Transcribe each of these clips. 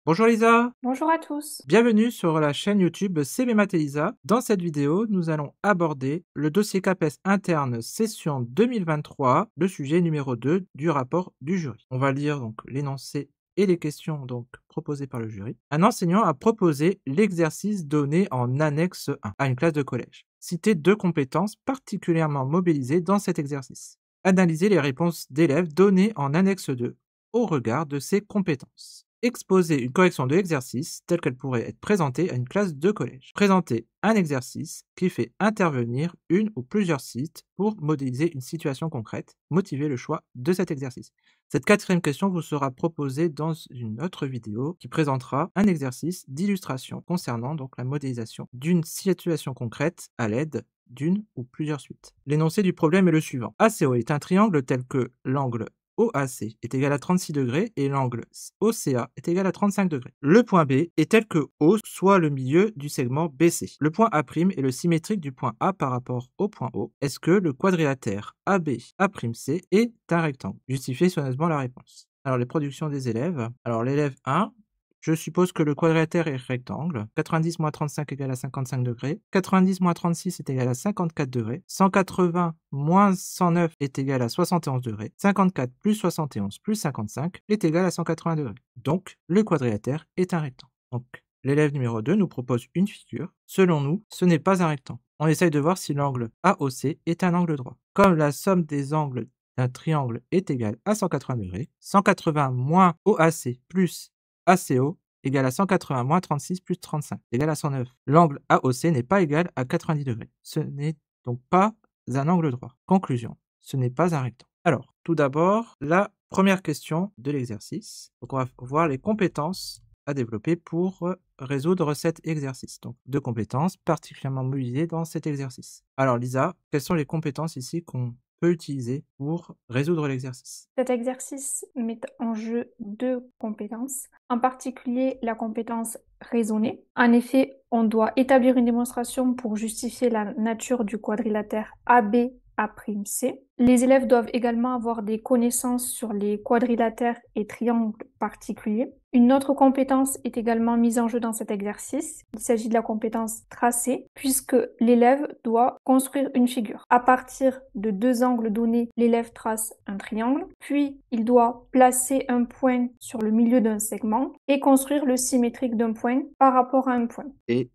Bonjour Lisa, Bonjour à tous. bienvenue sur la chaîne YouTube CB Math et Lisa. Dans cette vidéo, nous allons aborder le dossier CAPES interne session 2023, le sujet numéro 2 du rapport du jury. On va lire donc l'énoncé et les questions donc proposées par le jury. Un enseignant a proposé l'exercice donné en annexe 1 à une classe de collège. Citez 2 compétences particulièrement mobilisées dans cet exercice. Analysez les réponses d'élèves données en annexe 2 au regard de ces compétences. Exposer une correction de l'exercice telle qu'elle pourrait être présentée à une classe de collège. Présenter un exercice qui fait intervenir une ou plusieurs sites pour modéliser une situation concrète. Motiver le choix de cet exercice. Cette 4e question vous sera proposée dans une autre vidéo qui présentera un exercice d'illustration concernant donc la modélisation d'une situation concrète à l'aide d'une ou plusieurs suites. L'énoncé du problème est le suivant. ACO est un triangle tel que l'angle OAC est égal à 36 degrés et l'angle OCA est égal à 35 degrés. Le point B est tel que O soit le milieu du segment BC. Le point A' est le symétrique du point A par rapport au point O. Est-ce que le quadrilatère AB'A''C est un rectangle? Justifiez soigneusement la réponse. Alors les productions des élèves. Alors l'élève 1, je suppose que le quadrilatère est rectangle. 90 moins 35 égale à 55 degrés. 90 moins 36 est égal à 54 degrés. 180 moins 109 est égal à 71 degrés. 54 plus 71 plus 55 est égal à 180 degrés. Donc, le quadrilatère est un rectangle. Donc, l'élève numéro 2 nous propose une figure. Selon nous, ce n'est pas un rectangle. On essaye de voir si l'angle AOC est un angle droit. Comme la somme des angles d'un triangle est égale à 180 degrés, 180 moins OAC plus ACO égale à 180 moins 36 plus 35 égale à 109. L'angle AOC n'est pas égal à 90 degrés. Ce n'est donc pas un angle droit. Conclusion, ce n'est pas un rectangle. Alors, tout d'abord, la première question de l'exercice. Donc, on va voir les compétences à développer pour résoudre cet exercice. Donc, 2 compétences particulièrement mobilisées dans cet exercice. Alors, Lisa, quelles sont les compétences ici qu'on peut utiliser pour résoudre l'exercice? Cet exercice met en jeu 2 compétences, en particulier la compétence raisonner. En effet, on doit établir une démonstration pour justifier la nature du quadrilatère AB'A''C. Les élèves doivent également avoir des connaissances sur les quadrilatères et triangles particuliers. Une autre compétence est également mise en jeu dans cet exercice. Il s'agit de la compétence tracer, puisque l'élève doit construire une figure. À partir de 2 angles donnés, l'élève trace un triangle, puis il doit placer un point sur le milieu d'un segment et construire le symétrique d'un point par rapport à un point. Et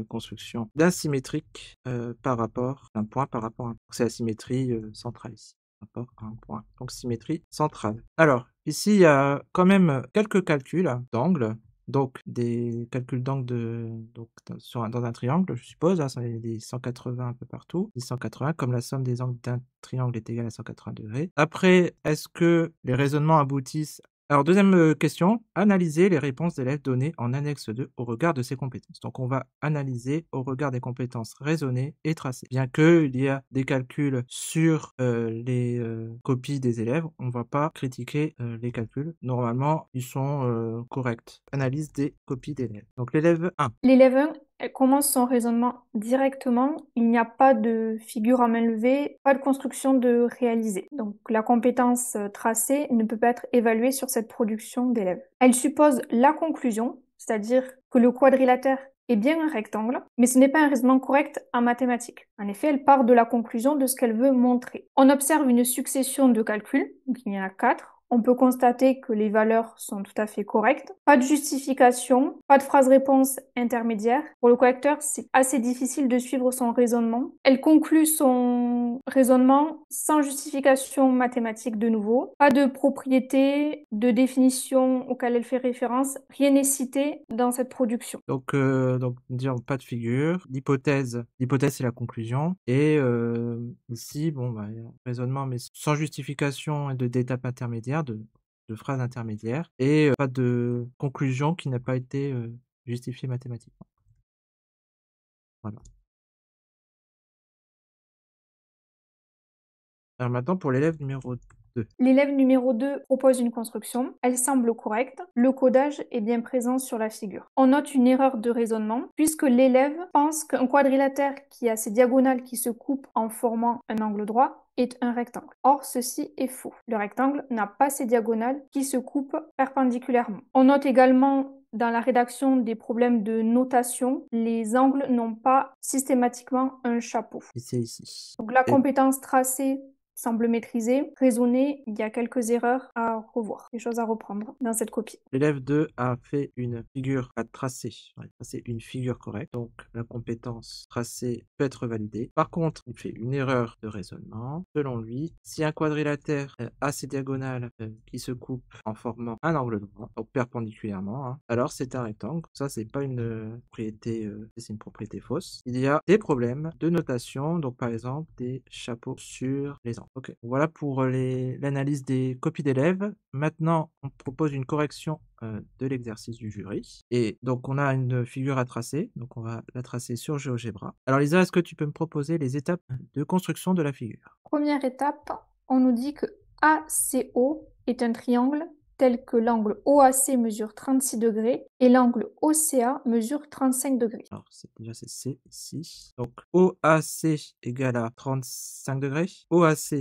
construction d'un symétrique par rapport à un point par rapport à un. C'est la symétrie centrale ici, par rapport à un point. Donc symétrie centrale. Alors, ici, il y a quand même quelques calculs d'angles. Donc, des calculs d'angle dans un triangle, je suppose. Hein, il y a des 180 un peu partout. Des 180, comme la somme des angles d'un triangle est égale à 180 degrés. Après, est-ce que les raisonnements aboutissent? Alors, 2e question, analyser les réponses d'élèves données en annexe 2 au regard de ces compétences. Donc, on va analyser au regard des compétences raisonnées et tracées. Bien qu'il y a des calculs sur les copies des élèves, on ne va pas critiquer les calculs. Normalement, ils sont corrects. Analyse des copies d'élèves. Donc, l'élève 1. L'élève 1 elle commence son raisonnement directement. Il n'y a pas de figure à main levée, pas de construction de réaliser. Donc la compétence tracée ne peut pas être évaluée sur cette production d'élèves. Elle suppose la conclusion, c'est-à-dire que le quadrilatère est bien un rectangle, mais ce n'est pas un raisonnement correct en mathématiques. En effet, elle part de la conclusion de ce qu'elle veut montrer. On observe une succession de calculs, donc il y en a 4. On peut constater que les valeurs sont tout à fait correctes. Pas de justification, pas de phrase-réponse intermédiaire. Pour le correcteur, c'est assez difficile de suivre son raisonnement. Elle conclut son raisonnement sans justification mathématique de nouveau. Pas de propriété, de définition auquel elle fait référence. Rien n'est cité dans cette production. Donc disons pas de figure. L'hypothèse, c'est la conclusion. Et ici, bon, bah, il y a un raisonnement, mais sans justification et d'étape intermédiaire, de phrases intermédiaires, et pas de conclusion qui n'a pas été justifiée mathématiquement. Voilà. Alors maintenant, pour l'élève numéro 2. L'élève numéro 2 propose une construction. Elle semble correcte. Le codage est bien présent sur la figure. On note une erreur de raisonnement puisque l'élève pense qu'un quadrilatère qui a ses diagonales qui se coupent en formant un angle droit est un rectangle. Or, ceci est faux. Le rectangle n'a pas ses diagonales qui se coupent perpendiculairement. On note également dans la rédaction des problèmes de notation, les angles n'ont pas systématiquement un chapeau. Et c'est ici. Donc la Et compétence tracée semble maîtrisée. Raisonner, il y a quelques erreurs à revoir, des choses à reprendre dans cette copie. l'élève 2 a fait une figure à tracer. Ouais, tracé une figure correcte. Donc la compétence tracée peut être validée. Par contre, il fait une erreur de raisonnement. Selon lui, si un quadrilatère a ses diagonales qui se coupent en formant un angle droit, donc perpendiculairement, hein, alors c'est un rectangle. Ça, c'est pas une propriété, c'est une propriété fausse. Il y a des problèmes de notation, donc par exemple des chapeaux sur les angles. Ok, voilà pour l'analyse des copies d'élèves. Maintenant, on propose une correction de l'exercice du jury. Et donc, on a une figure à tracer. Donc, on va la tracer sur GeoGebra. Alors, Lisa, est-ce que tu peux me proposer les étapes de construction de la figure? Première étape, on nous dit que ACO est un triangle tel que l'angle OAC mesure 36 degrés et l'angle OCA mesure 35 degrés. Alors, déjà, c'est C ici. Donc, OAC égale à 35 degrés. OAC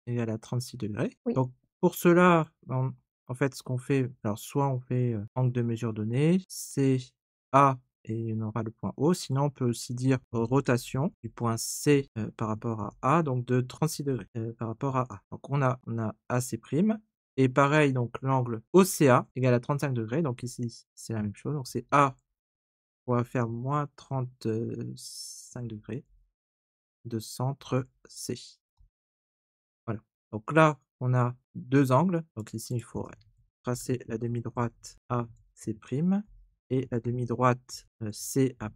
égale à 36 degrés. Oui. Donc, pour cela, en fait, ce qu'on fait, alors soit on fait angle de mesure donné, CA et on aura le point O. Sinon, on peut aussi dire rotation du point C par rapport à A, donc de 36 degrés par rapport à A. Donc, on a AC'. Et pareil, donc l'angle OCA égale à 35 degrés. Donc ici, c'est la même chose. Donc c'est A, on va faire moins 35 degrés de centre C. Voilà. Donc là, on a deux angles. Donc ici, il faut tracer la demi-droite AC' et la demi-droite CA'.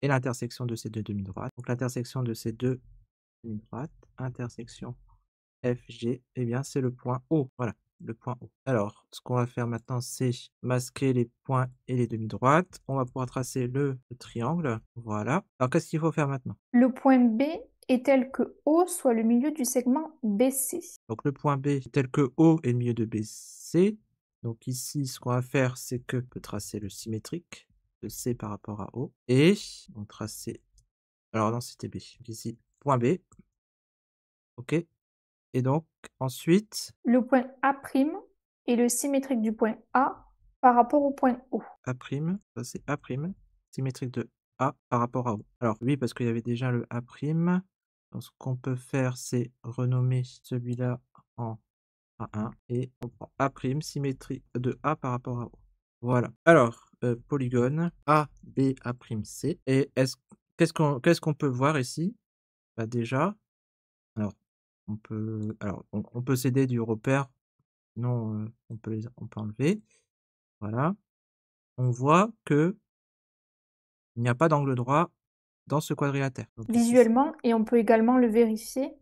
Et l'intersection de ces deux demi-droites. Donc l'intersection de ces deux demi-droites, intersection FG, eh bien c'est le point O. Voilà, le point O. Alors, ce qu'on va faire maintenant, c'est masquer les points et les demi-droites. On va pouvoir tracer le triangle. Voilà. Alors, qu'est-ce qu'il faut faire maintenant? Le point B est tel que O soit le milieu du segment BC. Donc, le point B est tel que O est le milieu de BC. Donc ici, ce qu'on va faire, c'est que on peut tracer le symétrique de C par rapport à O. Et on tracer... Alors non, c'était B. Donc ici, point B. OK. Et donc, ensuite... Le point A' est le symétrique du point A par rapport au point O. A', ça c'est A', symétrique de A par rapport à O. Alors oui, parce qu'il y avait déjà le A'. Donc ce qu'on peut faire, c'est renommer celui-là en A1 et on prend A', symétrique de A par rapport à O. Voilà. Alors, polygone A, B, A', C. Et qu'est-ce qu'on peut voir ici? Bah déjà, alors on peut s'aider du repère, sinon on peut enlever. Voilà. On voit que il n'y a pas d'angle droit dans ce quadrilatère. Donc ici, Visuellement, et on peut également le vérifier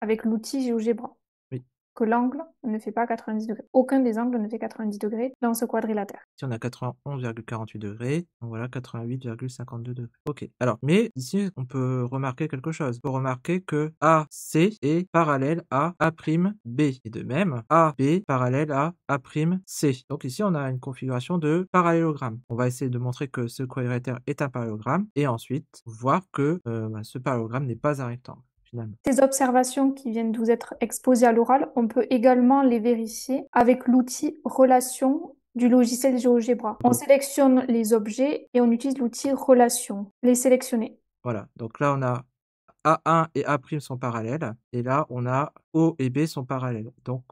avec l'outil GeoGebra, oui. que l'angle ne fait pas 90 degrés. Aucun des angles ne fait 90 degrés dans ce quadrilatère. Ici, on a 91,48 degrés. Donc voilà, 88,52 degrés. Ok. Alors, mais ici, on peut remarquer quelque chose. On peut remarquer que AC est parallèle à A'B. Et de même, AB parallèle à A'C. Donc ici, on a une configuration de parallélogramme. On va essayer de montrer que ce quadrilatère est un parallélogramme et ensuite voir que ce parallélogramme n'est pas un rectangle. Finalement. Ces observations qui viennent de vous être exposées à l'oral, on peut également les vérifier avec l'outil Relation du logiciel GeoGebra. On sélectionne les objets et on utilise l'outil Relation. Les sélectionner. Voilà, donc là on a A1 et A' sont parallèles, et là on a O et B sont parallèles. Donc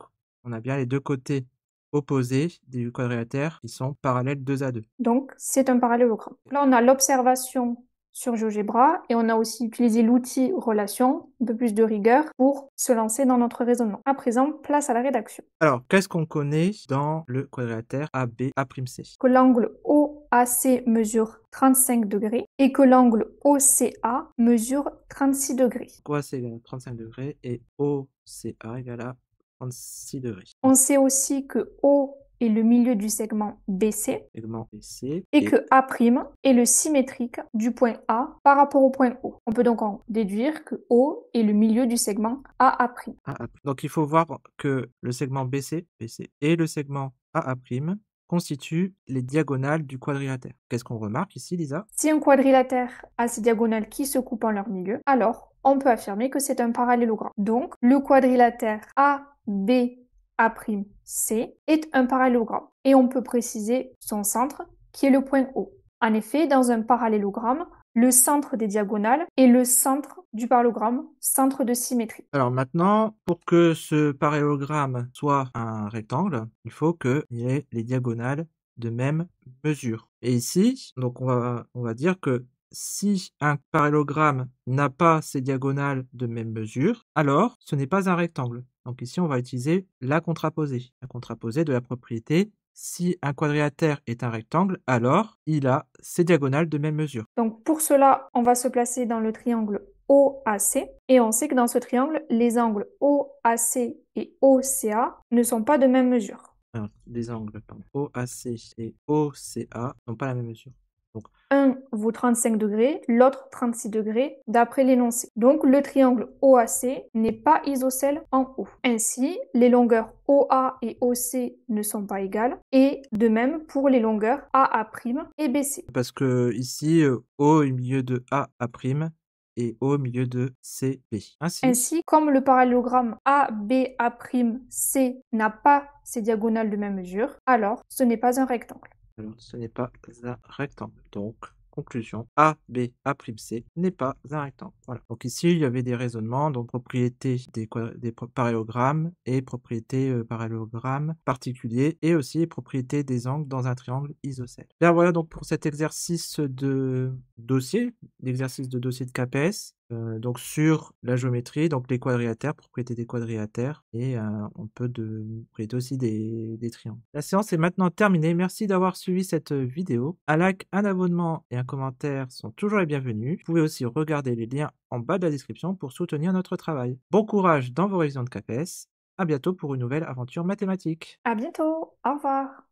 on a bien les deux côtés opposés du quadrilatère qui sont parallèles 2 à 2. Donc c'est un parallélogramme. Là on a l'observation sur GeoGebra et on a aussi utilisé l'outil relation, un peu plus de rigueur pour se lancer dans notre raisonnement. À présent, place à la rédaction. Alors, qu'est-ce qu'on connaît dans le quadrilatère AB A'C? Que l'angle OAC mesure 35 degrés et que l'angle OCA mesure 36 degrés. OAC égale à 35 degrés et OCA égale à 36 degrés. On sait aussi que O est le milieu du segment BC, segment BC et que A' est le symétrique du point A par rapport au point O. On peut donc en déduire que O est le milieu du segment AA'. Donc il faut voir que le segment BC et le segment AA' constituent les diagonales du quadrilatère. Qu'est-ce qu'on remarque ici, Lisa? Si un quadrilatère a ses diagonales qui se coupent en leur milieu, alors on peut affirmer que c'est un parallélogramme. Donc le quadrilatère AB C est un parallélogramme. Et on peut préciser son centre, qui est le point O. En effet, dans un parallélogramme, le centre des diagonales est le centre du parallélogramme, centre de symétrie. Alors maintenant, pour que ce parallélogramme soit un rectangle, il faut qu'il y ait les diagonales de même mesure. Et ici, donc on va dire que si un parallélogramme n'a pas ses diagonales de même mesure, alors ce n'est pas un rectangle. Donc ici, on va utiliser la contraposée de la propriété. Si un quadrilatère est un rectangle, alors il a ses diagonales de même mesure. Donc pour cela, on va se placer dans le triangle OAC et on sait que dans ce triangle, les angles OAC et OCA ne sont pas de même mesure. Alors, les angles OAC et OCA n'ont pas la même mesure. Donc, un vaut 35 degrés, l'autre 36 degrés, d'après l'énoncé. Donc le triangle OAC n'est pas isocèle en O. Ainsi, les longueurs OA et OC ne sont pas égales, et de même pour les longueurs AA' et BC. parce que ici, O est au milieu de AA' et O au milieu de CB. Ainsi, comme le parallélogramme ABA'C n'a pas ses diagonales de même mesure, alors ce n'est pas un rectangle. Alors, ce n'est pas un rectangle. Donc, conclusion, ABA'C n'est pas un rectangle. Voilà. Donc ici, il y avait des raisonnements, donc propriétés des parallélogrammes et propriétés parallélogrammes particuliers et aussi propriétés des angles dans un triangle isocèle. Bien voilà donc pour cet exercice de dossier, l'exercice de dossier de CAPES. Donc sur la géométrie, donc les quadrilatères, propriété des quadrilatères, et on peut propriété aussi des triangles. La séance est maintenant terminée. Merci d'avoir suivi cette vidéo. Un like, un abonnement et un commentaire sont toujours les bienvenus. Vous pouvez aussi regarder les liens en bas de la description pour soutenir notre travail. Bon courage dans vos révisions de CAPES. À bientôt pour une nouvelle aventure mathématique. À bientôt, au revoir.